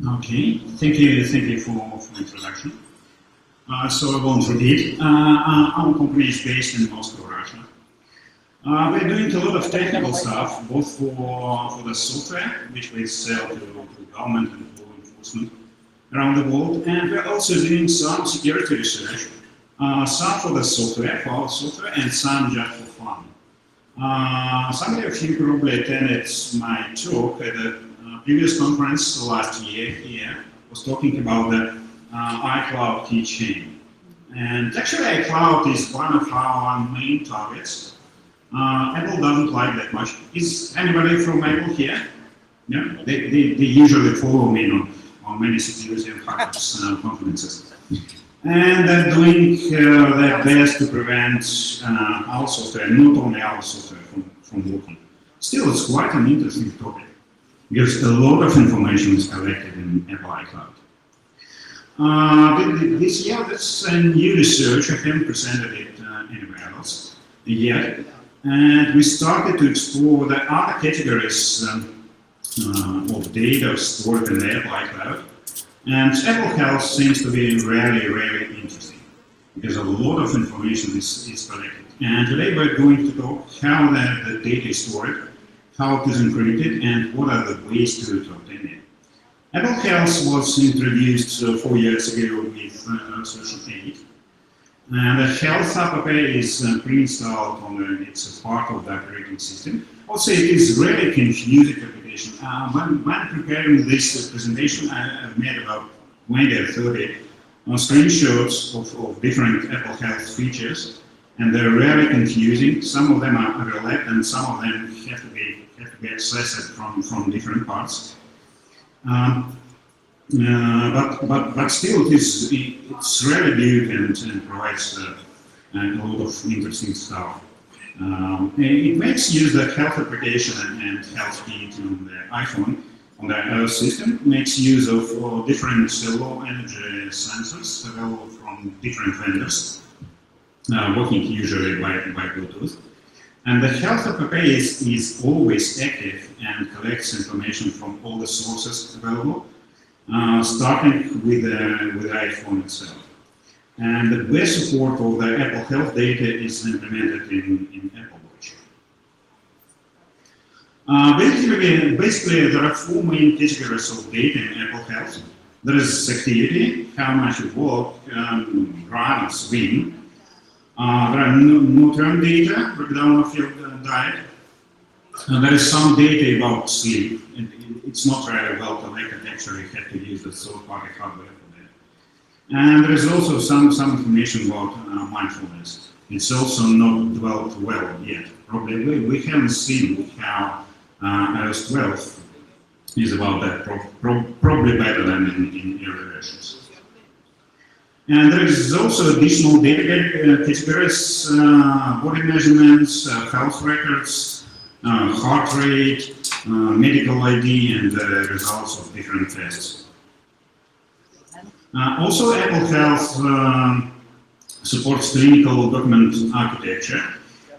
Okay, thank you for the introduction. So I won't repeat. Our company is based in Moscow, Russia. We're doing a lot of technical stuff, both for the software, which we sell to government and law enforcement around the world, and we're also doing some security research, some for the software, for our software, and some just for fun. Some of you probably attended my talk at the previous conference last year here. Was talking about the iCloud keychain. And actually iCloud is one of our main targets. Apple doesn't like that much. Is anybody from Apple here? Yeah, they usually follow me on many security and hackers conferences. And they're doing their best to prevent our software, not only our software, from working. Still, it's quite an interesting topic, because a lot of information is collected in Apple iCloud. This year, that's a new research. I haven't presented it anywhere else yet. And we started to explore the other categories of data stored in the Apple iCloud. And Apple Health seems to be really interesting, because a lot of information is collected. And today we're going to talk how the data is stored, how it is encrypted, and what are the ways to obtain it. Apple Health was introduced 4 years ago with version 8. And the Health app is pre-installed it's a part of the operating system. Also, it is really confusing application. When preparing this presentation, I've made about 20 or 30 screenshots of different Apple Health features, and they're really confusing. Some of them are overlapped, and some of them have to be accessed from different parts. But still, it's really big and provides a lot of interesting stuff. It makes use of the health application and health feed on the iPhone, on the iOS system. It makes use of different low energy sensors available from different vendors, working usually by Bluetooth. And the health app is always active and collects information from all the sources available, starting with the iPhone itself. And the best support of the Apple Health data is implemented in Apple Watch. Basically, there are 4 main categories of data in Apple Health. There is activity, how much you walk, run, or swim. There are no-term data, breakdown of your diet. There is some data about sleep. It's not very well collected. Actually, you have to use the third-party hardware for that. And there is also some information about mindfulness. It's also not developed well yet. Probably we haven't seen how iOS 12 is about that. Probably better than in early versions. And there is also additional data categories: body measurements, health records, heart rate, medical ID, and the results of different tests. Also, Apple Health supports clinical document architecture.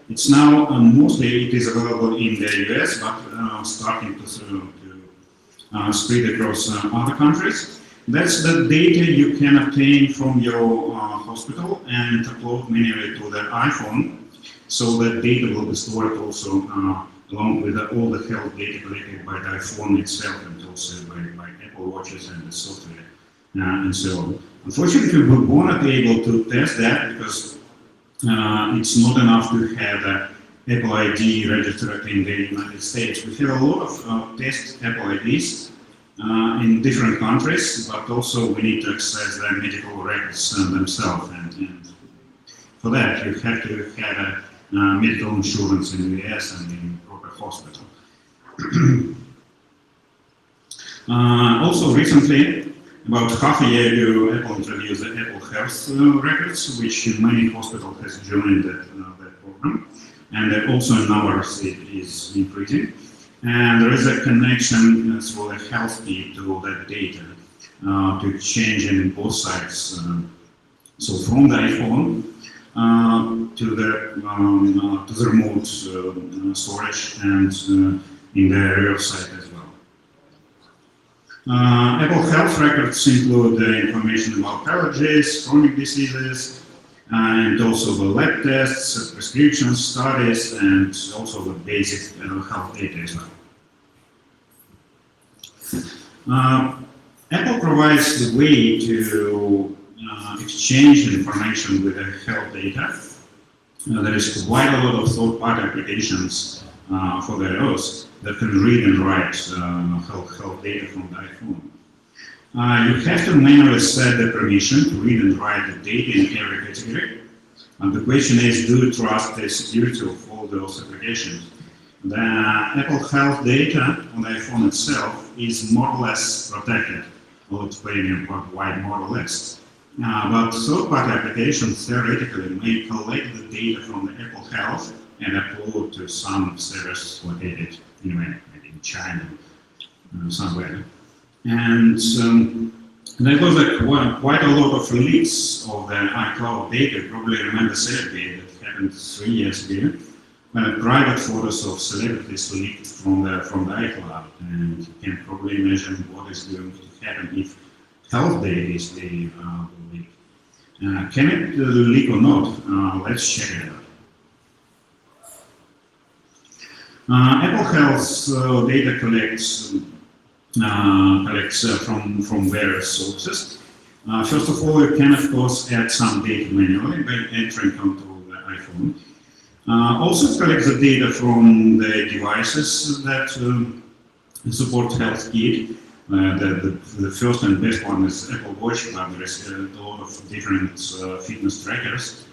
It's now mostly it is available in the US, but starting to spread across other countries. That's the data you can obtain from your hospital and upload manually to the iPhone. So that data will be stored also along with all the health data collected by the iPhone itself and also by Apple Watches and the software and so on. Unfortunately, we were not able to test that because it's not enough to have the Apple ID registered in the United States. We have a lot of test Apple IDs in different countries, but also we need to access the medical records themselves. And for that, you have to have medical insurance in the US and in proper hospital. Also recently, about half a year ago, Apple introduced the Apple Health records, which many hospitals has joined that program. And also numbers is increasing. And there is a connection through the health feed to that data to exchange in both sides. So from the iPhone to the remote storage and in the reverse side as well. Apple Health records include information about allergies, chronic diseases, and also the lab tests, prescriptions, studies, and also the basic health data as well. Apple provides the way to exchange information with the health data. There is quite a lot of third-party applications for the iOS that can read and write health data from the iPhone. You have to manually set the permission to read and write the data in every category. And the question is, do you trust the security of all those applications? The Apple Health data on the iPhone itself is more or less protected. I'll explain why more or less. But third-party applications theoretically may collect the data from the Apple Health and upload to some servers located anywhere, maybe in China, somewhere. And there was quite a lot of leaks of the iCloud data. You probably remember Sergey, that happened 3 years ago, when private photos of celebrities leaked from the iCloud. And you can probably imagine what is going to happen if health data is leaked. Can it leak or not? Let's check it out. Apple Health data collects from various sources. First of all, you can of course add some data manually by entering onto the iPhone. Also, it collects the data from the devices that support Health Kit. The first and best one is Apple Watch, but there is a lot of different fitness trackers.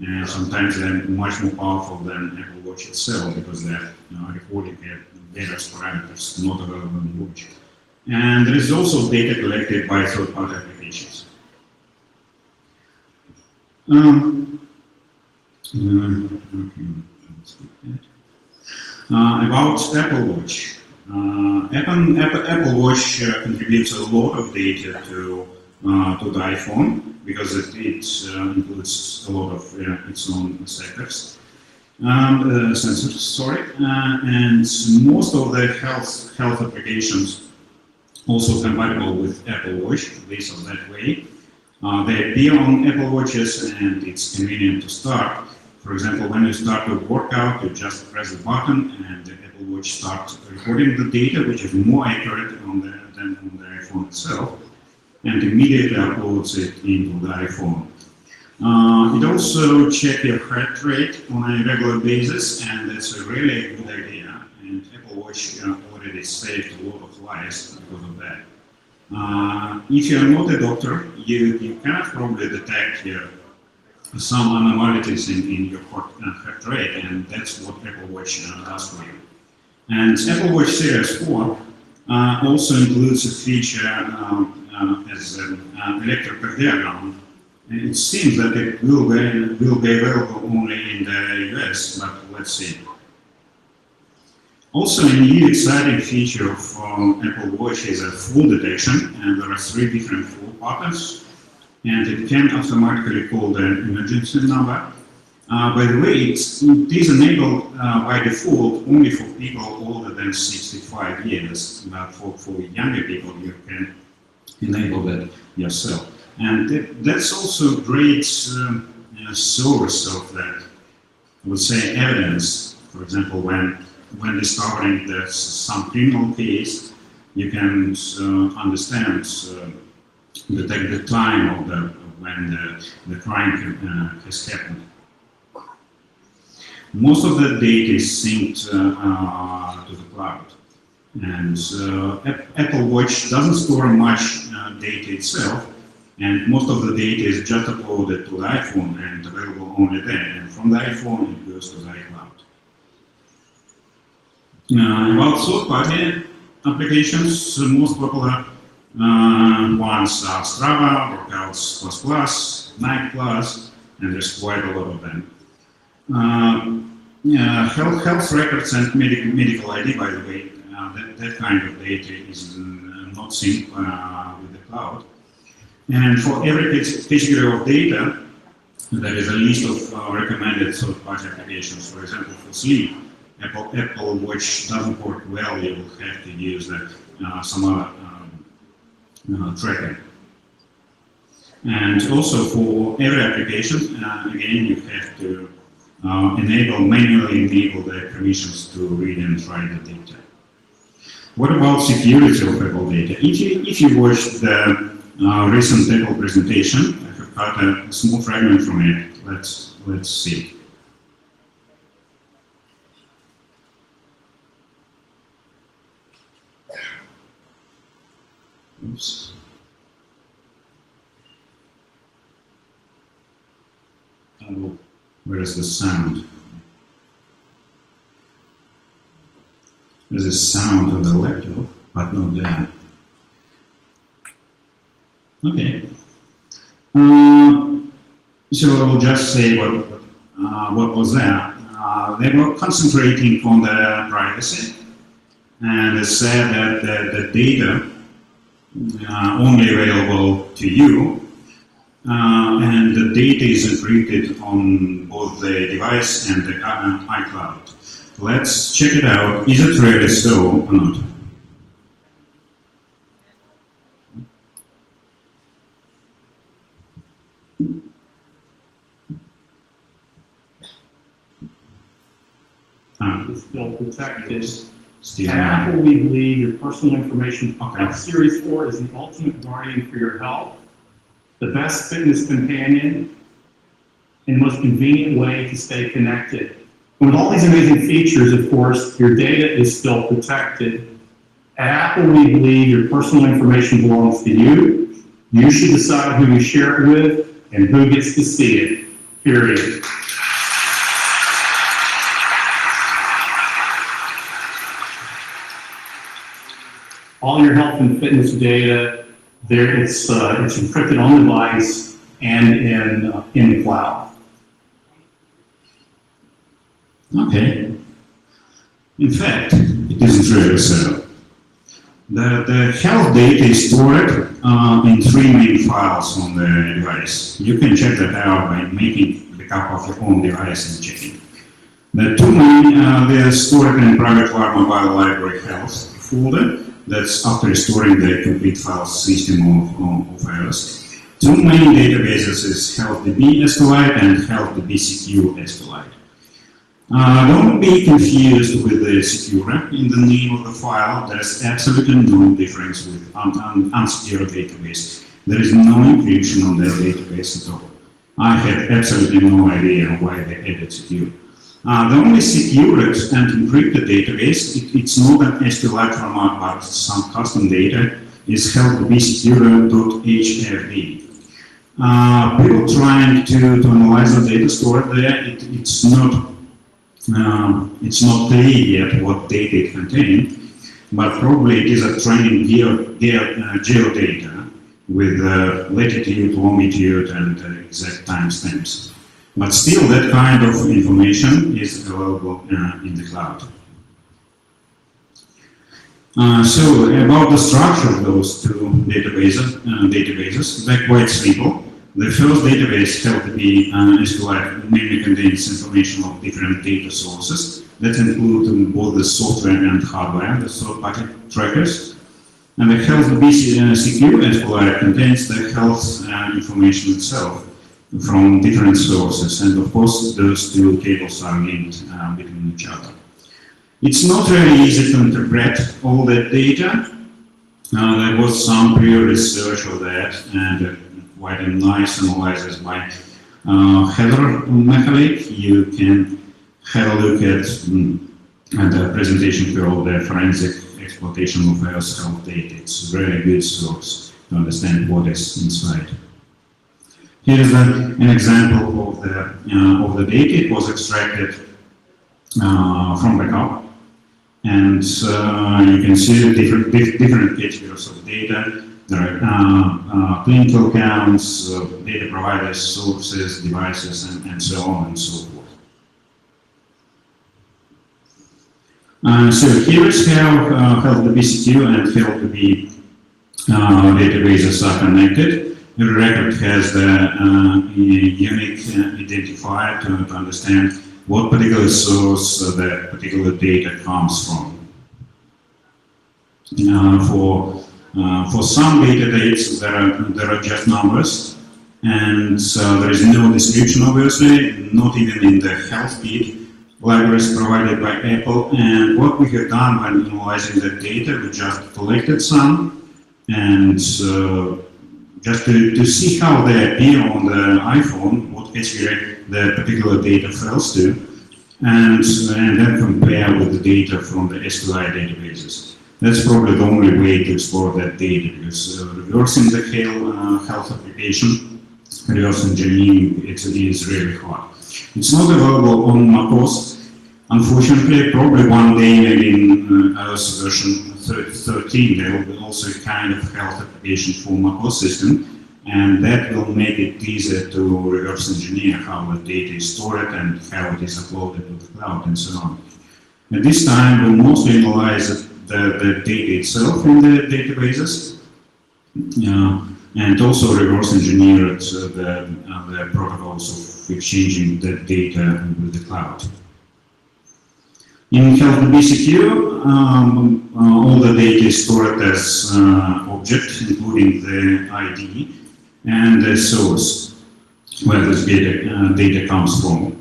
And sometimes they're much more powerful than Apple Watch itself because they're recording various parameters not available in the watch. And there is also data collected by third-party applications. About Apple Watch. Apple Watch contributes a lot of data to the iPhone because it includes a lot of its own sensors. And most of the health applications also compatible with Apple Watch, this or that way. They appear on Apple Watches and it's convenient to start. For example, when you start a workout, you just press the button and the Apple Watch starts recording the data, which is more accurate than on the iPhone itself, and immediately uploads it into the iPhone. It also checks your heart rate on a regular basis, and that's a really good idea. And Apple Watch already saved a lot of lives because of that. If you're not a doctor, you cannot probably detect some anomalies in your heart rate, and that's what Apple Watch does for you. And Apple Watch Series 4 also includes a feature as an electrocardiogram. It seems that it will be available only in the US, but let's see. Also, a new exciting feature of Apple Watch is a fall detection, and there are 3 different fall patterns, and it can automatically call the emergency number. By the way, it is enabled by default only for people older than 65 years, but for younger people you can enable that yourself. And that's also a great source of that, I would say, evidence. For example, when discovering that some criminal case, you can understand, detect the time of when the crime has happened. Most of the data is synced to the cloud, and Apple Watch doesn't store much data itself, and most of the data is just uploaded to the iPhone and available only there, and from the iPhone it goes to the iCloud. About third-party applications, the most popular ones are Strava, Workouts++, Nike+, and there's quite a lot of them. Health records and medical ID, by the way, that kind of data is not synced with the cloud. And for every category of data, there is a list of recommended third-party applications. For example, for sleep, Apple Watch doesn't work well. You will have to use some other tracking. And also for every application, again, you have to manually enable the permissions to read and write the data. What about security of Apple data? If you watched the recent Apple presentation, I have cut a small fragment from it. Let's see. Oops. Oh, where is the sound? There's a sound on the laptop, but not there. Okay. So I will just say what was there. They were concentrating on the privacy, and they said that the data only available to you, and the data is encrypted on both the device and the iCloud. Let's check it out. Is it really so or not? It's still protected. Still At Apple, we believe your personal information. F Series 4 is the ultimate guardian for your health, the best fitness companion, and the most convenient way to stay connected. And with all these amazing features, of course, your data is still protected. At Apple, we believe your personal information belongs to you. You should decide who you share it with and who gets to see it, period. All your health and fitness data, it's encrypted on the device and in the cloud. Okay. In fact, it isn't really so. The health data is stored in 3 main files on the device. You can check that out by making a backup of your own device and checking. The 2 main, they are stored in private mobile library health folder. That's after storing the complete file system of iOS. 2 main databases is HealthDB SQLite and HealthDB Secure SQLite. Don't be confused with the secure in the name of the file. There's absolutely no difference with unsecure database. There is no encryption on that database at all. I had absolutely no idea why they added secure. The only secured and encrypted database, it's not an SQLite format, but some custom data, is HealthDB secure.hrd. People trying to analyze the data stored there, it's not clear yet what data it contains, but probably it is a training geodata with latitude, longitude, and exact timestamps. But still, that kind of information is available in the cloud. So about the structure of those 2 databases, they're quite simple. The first database, HealthDB SQLite, mainly contains information of different data sources that include both the software and hardware, the third-party trackers. And the HealthDB Secure SQLite contains the health information itself from different sources, and of course those 2 tables are linked between each other. It's not really easy to interpret all that data. There was some prior research of that, and quite a nice analysis by Heather Mechalik. You can have a look at the presentation called the Forensic Exploitation of iOS Health Data. It's a very good source to understand what is inside. Here is an example of the data. It was extracted from backup, and you can see the different categories of data. There are clinical counts, data providers, sources, devices, and so on and so forth. So here is how HealthDB Secure and HealthDB databases are connected. Every record has the unique identifier to understand what particular source the particular data comes from. For For some data dates, there are just numbers, and there is no description, obviously, not even in the health kit libraries provided by Apple. And what we have done when analyzing the data, we just collected some, and just to see how they appear on the iPhone, what category the particular data falls to, and then compare with the data from the SQL databases. That's probably the only way to explore that data, because reversing the health application, reverse engineering, it is really hard. It's not available on macOS, unfortunately. Probably one day, maybe in iOS version 13, there will be also a kind of health application for macOS system, and that will make it easier to reverse engineer how the data is stored and how it is uploaded to the cloud and so on. At this time, we'll mostly analyze the data itself in the databases, and also reverse engineer the protocols of exchanging the data with the cloud. In HealthDB secure, all the data is stored as object, including the ID and the source where this data comes from.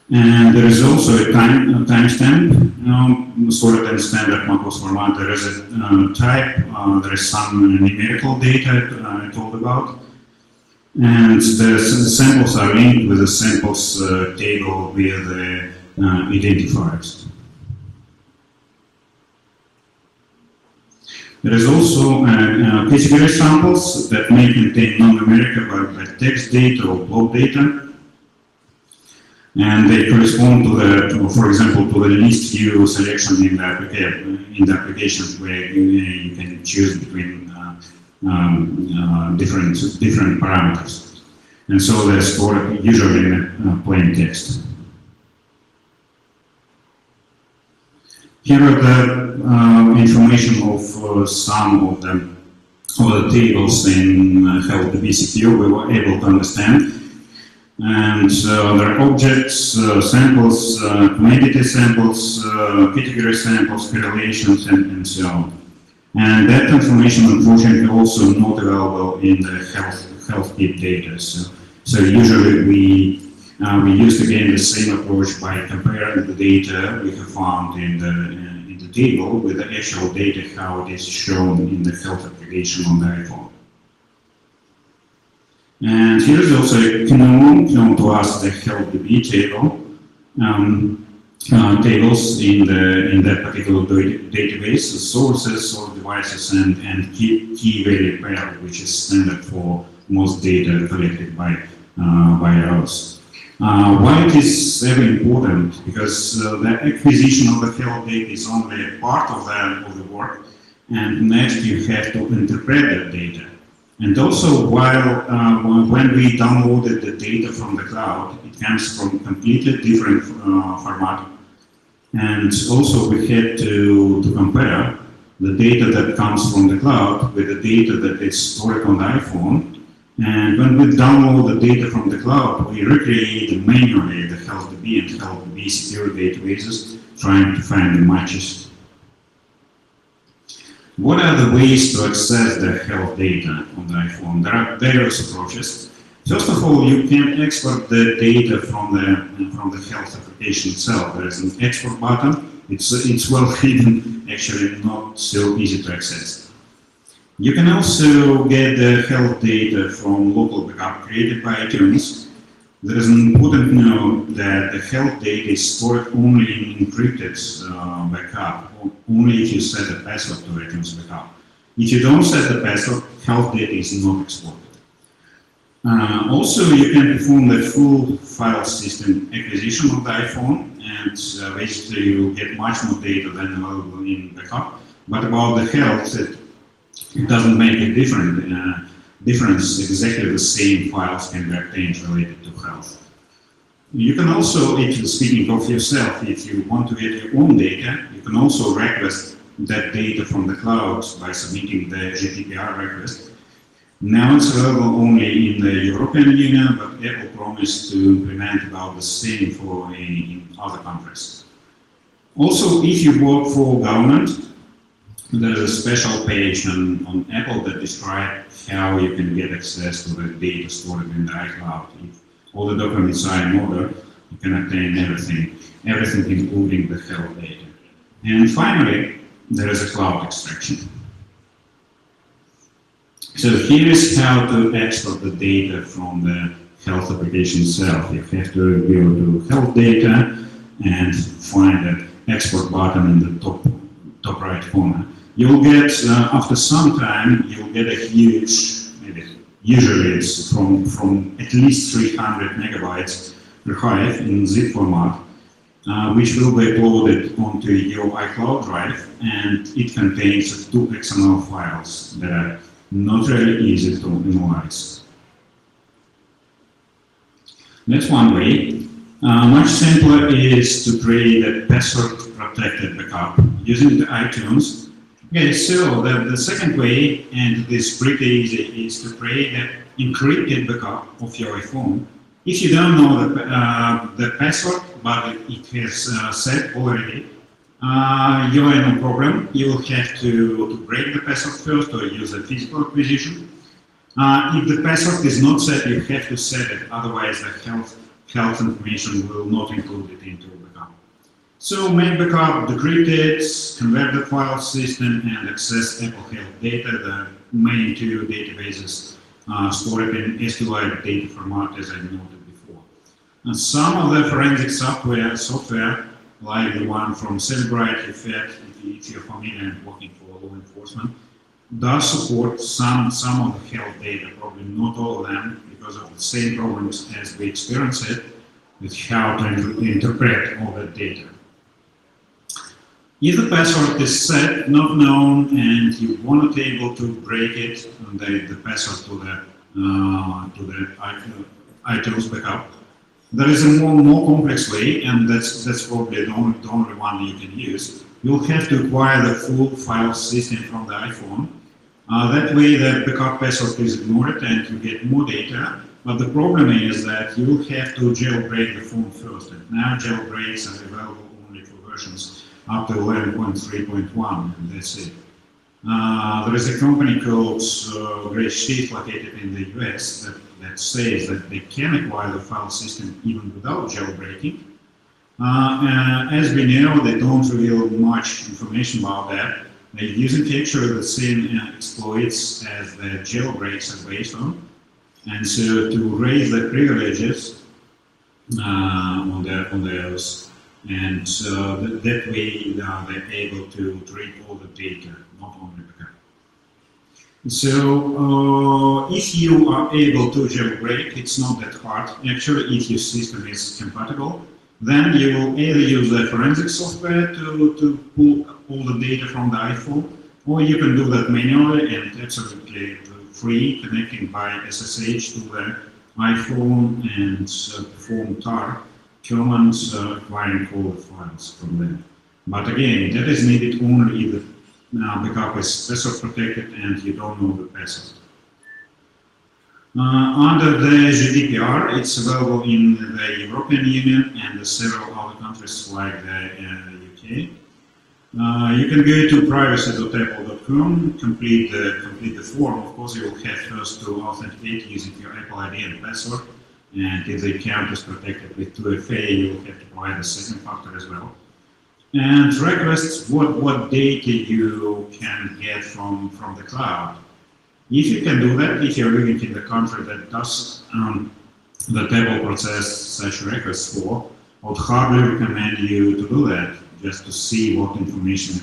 And there is also a timestamp stored in standard macOS format. There is a type, there is some numerical data I told about, and the samples are linked with the samples table via the identifiers. There is also category samples that may contain non-numerical but text data or block data. And they correspond to the, for example, to the list view selection in the applications where you can choose between different parameters. And so they're stored usually in plain text. Here are the information of some of the tables in HealthDB secure we were able to understand. And there are objects, samples, commodity samples, category samples, correlations, and so on. And that information, unfortunately, also not available in the health kit data. So usually we used again the same approach by comparing the data we have found in the table with the actual data how it is shown in the health application on the iPhone. And here is also a known to us the HealthDB table, tables in that particular database, the sources, source devices, and key value pair, which is standard for most data collected by us. Why it is very important? Because the acquisition of the health data is only a part of the work, and next you have to interpret that data. And also, when we downloaded the data from the cloud, it comes from completely different format. And also, we had to compare the data that comes from the cloud with the data that is stored on the iPhone. And when we download the data from the cloud, we recreate manually the HealthDB and HealthDB secure databases, trying to find the matches. What are the ways to access the health data on the iPhone? There are various approaches. First of all, you can export the data from the health application itself. There is an export button. It's well hidden, actually not so easy to access. You can also get the health data from local backup created by iTunes. There is an important note that the health data is stored only in encrypted backup, only if you set a password to iTunes backup. If you don't set the password, health data is not exported. Also, you can perform the full file system acquisition of the iPhone, and basically you will get much more data than available in backup. But about the health, it doesn't make a difference. Exactly the same files can be obtained related to health. You can also, if you're speaking of yourself, if you want to get your own data, you can also request that data from the cloud by submitting the GDPR request. Now it's available only in the European Union, but Apple promised to implement about the same for in other countries. Also, if you work for government, There's a special page on Apple that describes how you can get access to the data stored in the iCloud. If all the documents are in order, you can obtain everything including the health data. And finally, there is a cloud extraction. So here is how to export the data from the health application itself. You have to go to health data and find the export button in the top right corner. You'll get, after some time, you'll get a huge, usually it's from at least 300 megabytes per hive in zip format, which will be uploaded onto your iCloud drive, and it contains 2 XML files that are not really easy to analyze. That's one way. Much simpler is to create a password-protected backup using the iTunes. Okay, so the second way, and it is pretty easy, is to create an encrypted backup of your iPhone. If you don't know the password, but it has set already, you are no problem. You will have to break the password first or use a physical acquisition. If the password is not set, you have to set it, otherwise the health information will not include it into the backup. So make backup, decrypt it, convert the file system, and access Apple Health data. The main 2 databases stored in SQL data format, as I noted before. And some of the forensic software, like the one from Celebrite, if you're familiar and working for law enforcement, does support some of the health data, probably not all of them, because of the same problems as we experienced it with how to interpret all that data. If the password is set, not known, and you were not able to break it, the password to the iTunes backup, there is a more complex way, and that's probably the only one you can use. You'll have to acquire the full file system from the iPhone. That way, the backup password is ignored, and you get more data. But the problem is that you will have to jailbreak the phone first. And now jailbreaks are available only for versions up to 11.3.1, and that's it. There is a company called Gray Sheet located in the US that says that they can acquire the file system even without jailbreaking. As we know, they don't reveal much information about that. They're using actually the same exploits as the jailbreaks are based on. And so to raise the privileges on those, and that way they're able to read all the data, not only backup. So if you are able to jailbreak, it's not that hard. Actually, if your system is compatible, then you will either use the forensic software to pull all the data from the iPhone, or you can do that manually and absolutely free, connecting by SSH to the iPhone and perform tar commands, acquiring all the files from there. But again, that is needed only if the backup is password protected and you don't know the password. Under the GDPR, it's available in the European Union and several other countries like the UK. You can go to privacy.apple.com, complete the form. Of course, you will have first to authenticate using your Apple ID and password. And if the account is protected with 2FA, you will have to provide a second factor as well. And request what data you can get from the cloud. If you can do that, if you're living in the country that does the table process such requests for, I would hardly recommend you to do that, just to see what information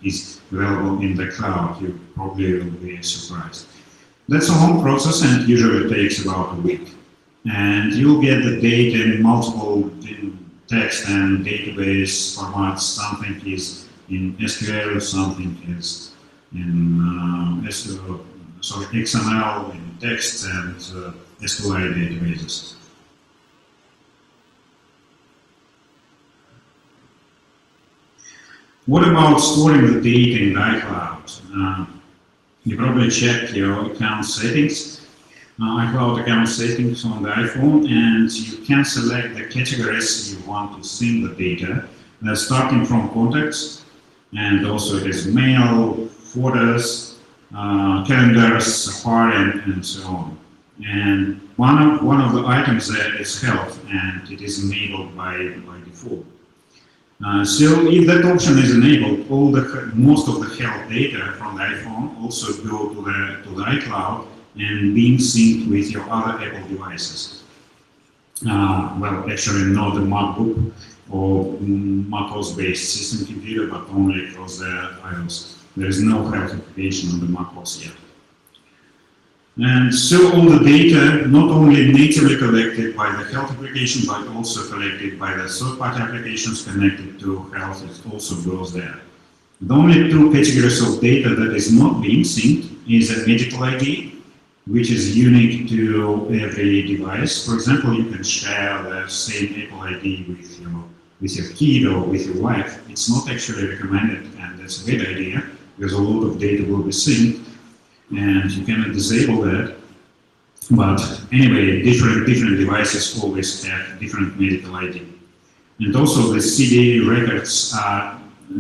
is available in the cloud. You probably will be surprised. That's a long process and usually takes about a week. And you'll get the data in multiple text and database formats. Something is in SQL, something is in XML, in text, and SQL databases. What about storing the data in iCloud? You probably checked your account settings, iCloud account settings on the iPhone, and you can select the categories you want to sync the data, starting from contacts. and also it is mail, photos, calendars, Safari, and so on. And one of the items there is health, and it is enabled by default. So if that option is enabled, most of the health data from the iPhone also go to the iCloud and being synced with your other Apple devices. Well, actually not the MacBook or macOS-based system computer, but only across the iOS. There is no health application on the macOS yet. And so all the data, not only natively collected by the health application, but also collected by the third-party applications connected to health, it also goes there. The only two categories of data that is not being synced is a medical ID, which is unique to every device. For example, you can share the same Apple ID with your kid or with your wife. It's not actually recommended, and that's a good idea, because a lot of data will be synced, and you cannot disable that. But anyway, different devices always have different medical ID. And also the CD records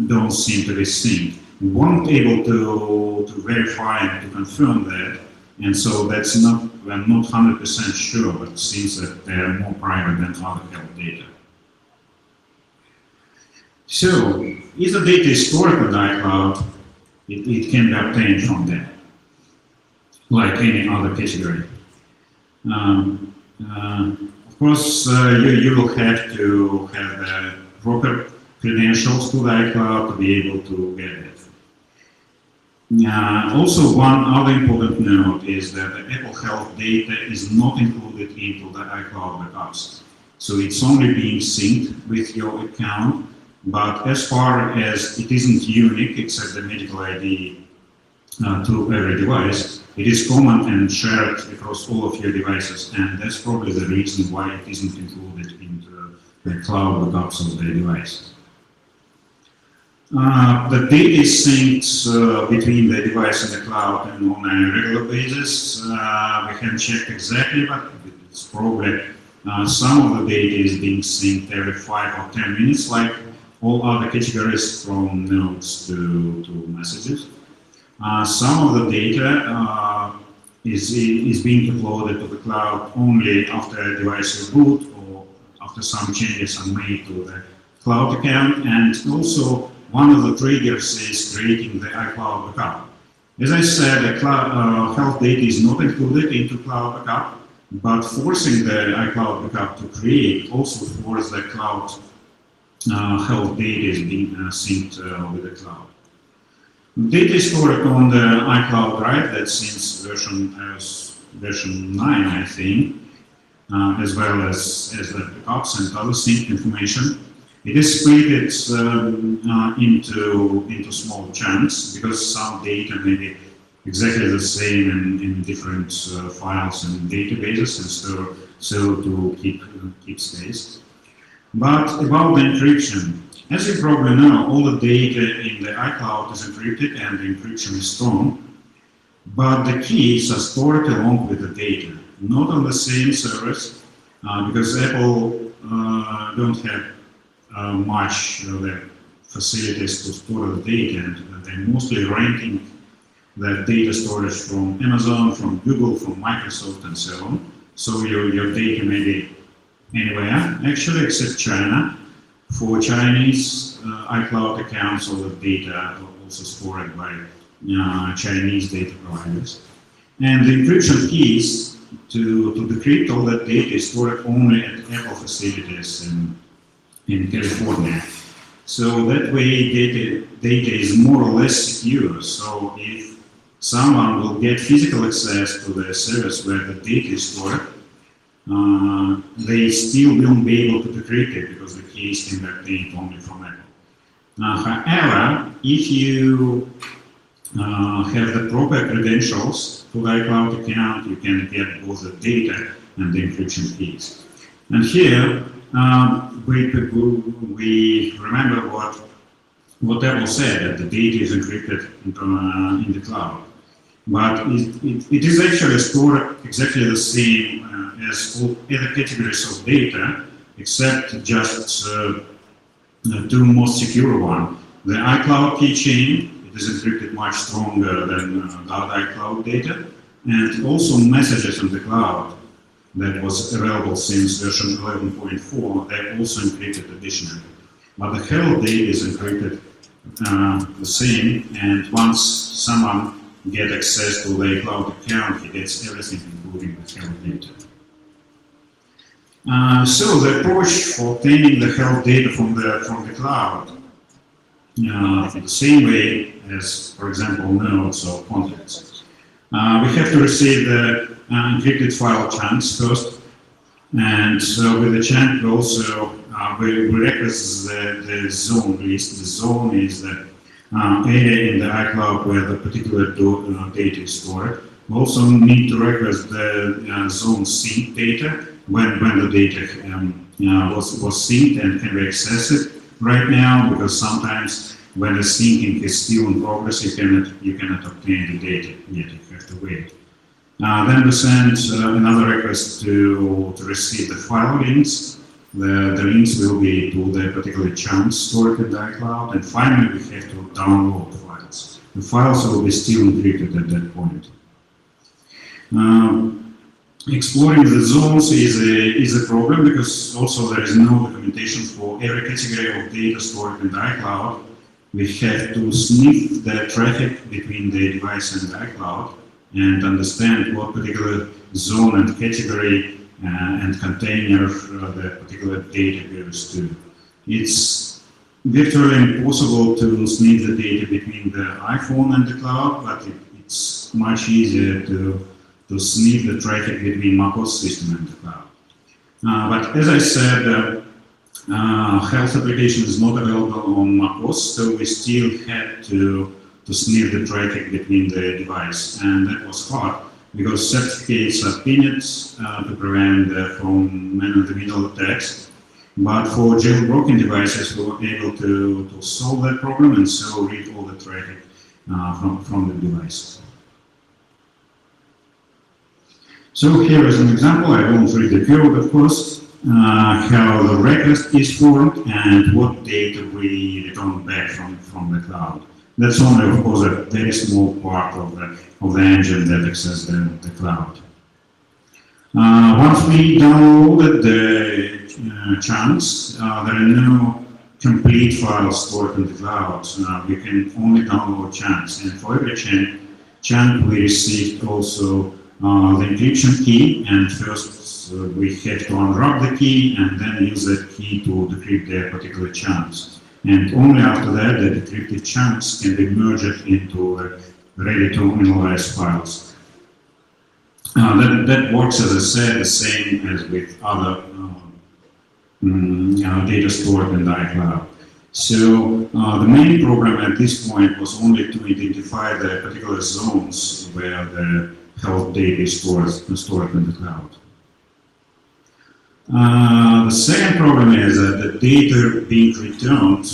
don't seem to be synced. We weren't able to verify and to confirm that, and so we're not 100% sure, but it seems that they are more private than other health data. So, if the data is stored on the iCloud, it can be obtained from there, like any other category. Of course, you will have to have the proper credentials to the iCloud to be able to get it. Also, one other important note is that the Apple Health data is not included into the iCloud backups. So it's only being synced with your account, but as far as it isn't unique, except the medical ID to every device, it is common and shared across all of your devices, and that's probably the reason why it isn't included into the cloud backups of the device. The data is synced between the device and the cloud and on a regular basis. We haven't checked exactly, but it's probably some of the data is being synced every 5 or 10 minutes, like all other categories from notes to messages. Some of the data is being uploaded to the cloud only after a device reboot or after some changes are made to the cloud account, and also one of the triggers is creating the iCloud backup. As I said, the health data is not included into cloud backup, but forcing the iCloud backup to create also forces the cloud health data is being synced with the cloud. Data is stored on the iCloud Drive, that's since version 9, I think, as well as the backups and other synced information. It is split into small chunks because some data may be exactly the same in different files and databases, and so to keep space. But about the encryption, as you probably know, all the data in the iCloud is encrypted and the encryption is strong, but the keys are stored along with the data, not on the same servers, because Apple don't have much of the facilities to store the data, and they're mostly renting the data storage from Amazon, from Google, from Microsoft, and so on. So your data may be anywhere, actually, except China. For Chinese iCloud accounts, all the data are also stored by Chinese data providers. And the encryption keys to decrypt all that data is stored only at Apple facilities in California. So that way data is more or less secure. So if someone will get physical access to the service where the data is stored, they still won't be able to decrypt it because the keys can be obtained only from Apple. However, if you have the proper credentials to the iCloud account, you can get both the data and the encryption keys. And here, we remember what Apple said, that the data is encrypted in the cloud. But it is actually stored exactly the same as all other categories of data, except just two most secure one. The iCloud keychain, it is encrypted much stronger than the other iCloud data, and also messages in the cloud that was available since version 11.4, they're also encrypted additionally. But the health data is encrypted the same, and once someone gets access to the cloud account, he gets everything, including the health data. So the approach for obtaining the health data from the cloud, the same way as, for example, notes or contacts. We have to receive the encrypted file chunks first, and so with the chunk we also we request the zone list. The zone is the area in the iCloud where the particular data is stored. We also need to request the zone sync data when the data was synced and can be accessed right now, because sometimes when the syncing is still in progress, you cannot obtain the data yet. You have to wait. Then we send another request to receive the file links. The links will be to the particular chunks stored in the iCloud, and finally we have to download files. The files will be still encrypted at that point. Exploring the zones is a problem, because also there is no documentation for every category of data stored in the iCloud. We have to sniff the traffic between the device and the iCloud and understand what particular zone and category and container the particular data goes to. It's virtually impossible to sniff the data between the iPhone and the cloud, but it's much easier to sniff the traffic between macOS system and the cloud. But as I said, health application is not available on macOS, so we still had to sniff the traffic between the device, and that was hard because certificates are pinned to prevent from man-in-the-middle attacks. But for jailbroken devices, we were able to solve that problem and so read all the traffic from the device. So here is an example. I won't read the code, of course, how the request is formed and what data we return back from the cloud. That's only, of course, a very small part of the engine that accesses the cloud. Once we downloaded the chunks, there are no complete files stored in the cloud. We can only download chunks, and for every chunk we received also the encryption key, and first we have to unwrap the key and then use that key to decrypt the particular chunks. And only after that, the decrypted chunks can be merged into ready-to-analyze files. That works, as I said, the same as with other data stored in the iCloud. So the main program at this point was only to identify the particular zones where the health data is stored in the cloud. The second problem is that the data being returned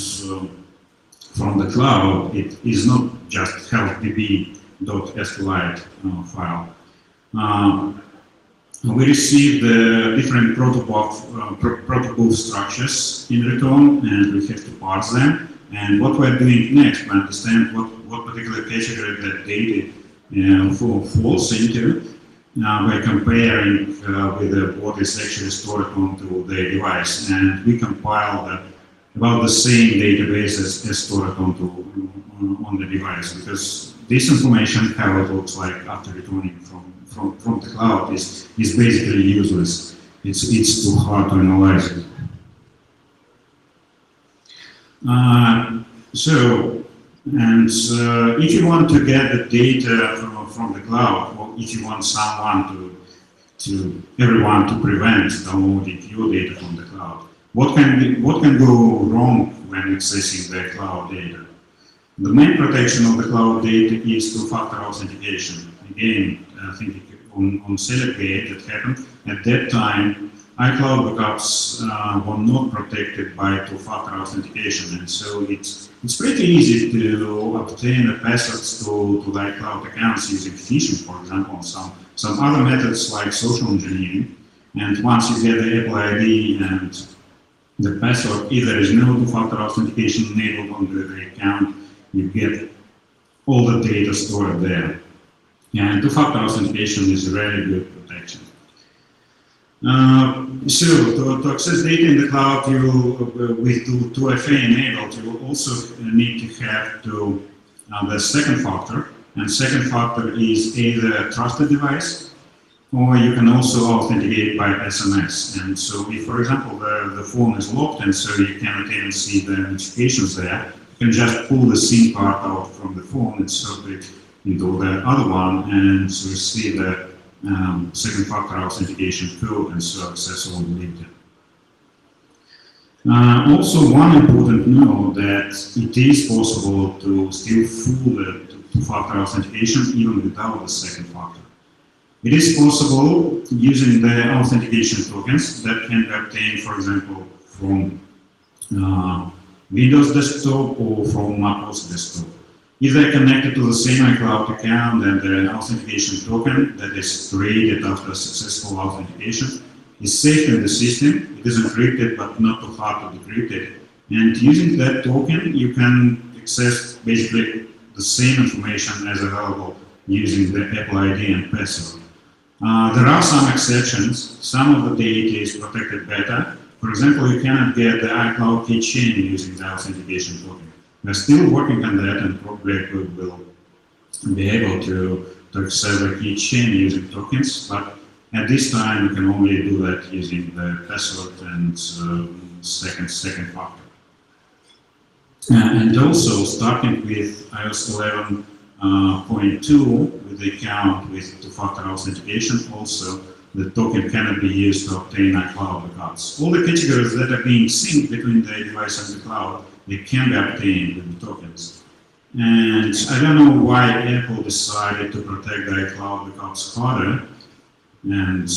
from the cloud, it is not just healthdb.SQLite file. We received different protocol structures in return, and we have to parse them. And what we're doing next, we understand what particular category that data falls into. We're comparing with what is actually stored onto the device, and we compile about the same database as stored on the device, because this information, how it looks like after returning from the cloud, is basically useless. It's too hard to analyze it. If you want to get the data from the cloud, or if you want everyone to prevent downloading your data from the cloud, what can go wrong when accessing the cloud data? The main protection of the cloud data is two-factor authentication. Again, I think on Selectgate that happened. At that time, iCloud backups were not protected by two-factor authentication, and so it's pretty easy to obtain the passwords to the iCloud accounts using phishing, for example, some other methods like social engineering. And once you get the Apple ID and the password. If there is no two-factor authentication enabled on the account, you get all the data stored there. And two-factor authentication is really good protection. So to access data in the cloud, you with 2FA enabled, you will also need to have the second factor. And second factor is either a trusted device, or you can also authenticate by SMS. And so if, for example, the phone is locked and so you cannot even see the notifications there, you can just pull the SIM card out from the phone, insert it into the other one, and so you see the second factor authentication code and so access all the data. Also, one important note that it is possible to still fool the two-factor authentication even without the second factor. It is possible using the authentication tokens that can be obtained, for example, from Windows desktop or from macOS desktop. If they're connected to the same iCloud account, then the authentication token that is created after successful authentication is safe in the system. It is encrypted but not too hard to decrypt it. And using that token, you can access basically the same information as available using the Apple ID and password. There are some exceptions. Some of the data is protected better. For example, you cannot get the iCloud keychain using the authentication token. We're still working on that and probably will be able to access the keychain using tokens, but at this time you can only do that using the password and second factor. And also starting with iOS 11.2 with the account with two-factor authentication, also the token cannot be used to obtain iCloud accounts. All the categories that are being synced between the device and the cloud, they can be obtained with the tokens. And I don't know why Apple decided to protect the iCloud accounts harder and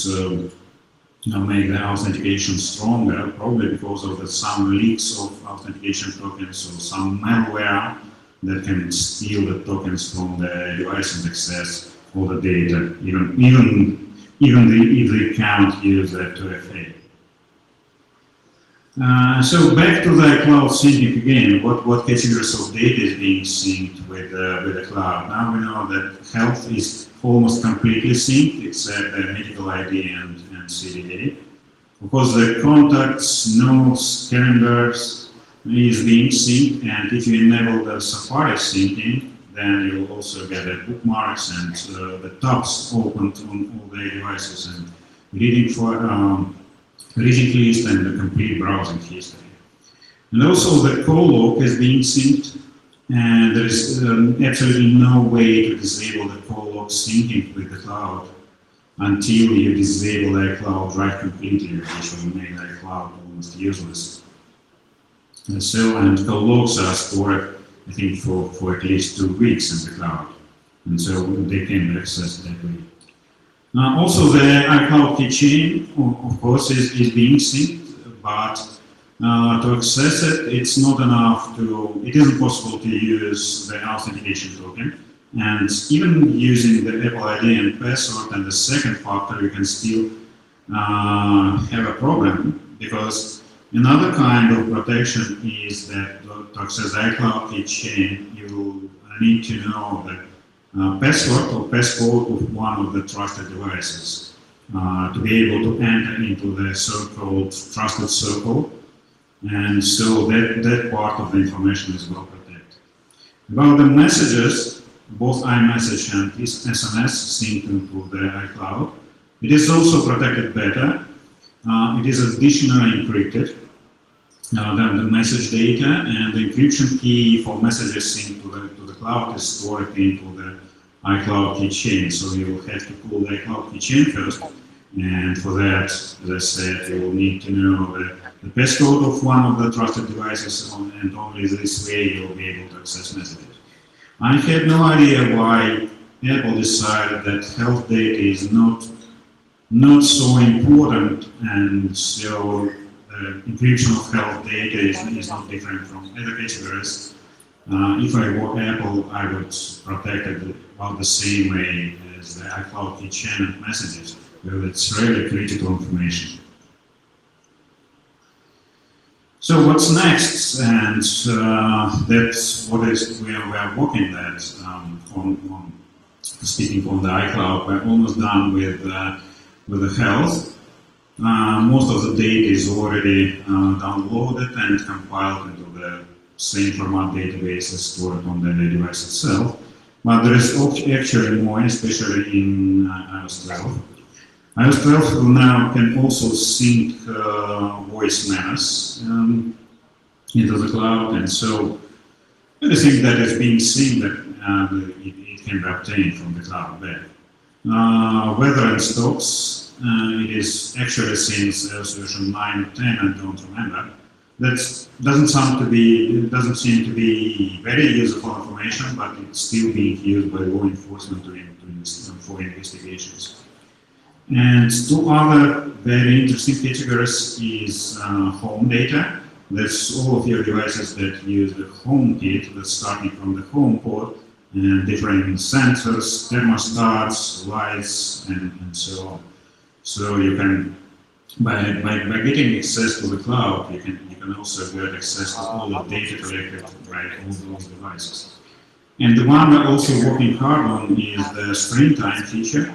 make the authentication stronger, probably because of some leaks of authentication tokens or some malware that can steal the tokens from the device and access all the data, even if they can't use the 2FA. So back to the cloud syncing again. What categories of data is being synced with the cloud? Now we know that health is almost completely synced, except the medical ID and CDA. Of course, the contacts, notes, calendars is being synced, and if you enable the Safari syncing, then you'll also get the bookmarks and the tabs opened on all the devices and reading list and the complete browsing history. And also the call log is being synced, and there is absolutely no way to disable the call log syncing with the cloud until you disable the iCloud Drive completely, which will make the iCloud almost useless. And call logs are stored, I think, for at least 2 weeks in the cloud, and so they can be accessed that way. Also, the iCloud keychain, of course, is being synced, but to access it, it's not enough it isn't possible to use the authentication token. And even using the Apple ID and password and the second factor, you can still have a problem, because another kind of protection is that to access the iCloud keychain, you need to know the password or passcode of one of the trusted devices to be able to enter into the so-called trusted circle, and so that part of the information is well protected. About the messages, both iMessage and SMS synced into the iCloud, it is also protected better. It is additionally encrypted than the message data, and the encryption key for messages synced to the cloud is stored into the iCloud keychain. So you will have to pull the iCloud keychain first, and for that, as I said, you will need to know the passcode of one of the trusted devices, and only this way you will be able to access messages. I had no idea why Apple decided that health data is not so important, and so encryption of health data is not different from other categories. If I were Apple, I would protect it about the same way as the iCloud keychain and messages, because it's really critical information. So what's next? And that's what is we are working at on speaking on the iCloud. We're almost done with the health. Most of the data is already downloaded and compiled into the same format databases stored on the device itself. But there is actually more, especially in iOS 12. iOS 12 now can also sync voice memos into the cloud, and so everything that is being synced, it can be obtained from the cloud back. Weather and stocks, it is actually since iOS version 9 or 10, I don't remember. That doesn't seem to be very useful information, but it's still being used by law enforcement for investigations. And two other very interesting categories is home data. That's all of your devices that use the home kit, that's starting from the home port, and different sensors, thermostats, lights, and so on. So you can, by getting access to the cloud, you can also get access to all the data collected by all those devices. And the one we're also working hard on is the screen time feature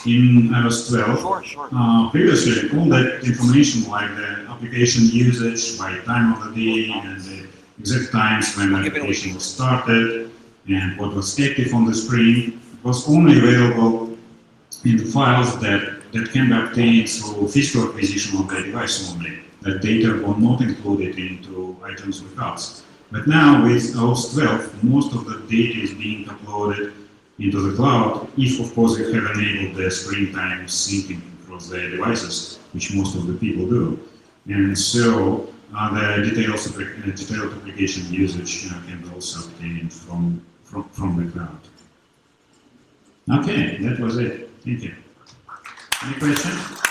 in iOS 12. Previously, all that information like the application usage by time of the day and the exact times when the application was started and what was active on the screen was only available in the files that can be obtained through physical acquisition of the device only. That data were not included into items lookups. But now with iOS 12, most of the data is being uploaded into the cloud, if of course you have enabled the screen time syncing across the devices, which most of the people do. And so the detailed application usage can be also obtained from the cloud. Okay, that was it. Thank you. Any questions?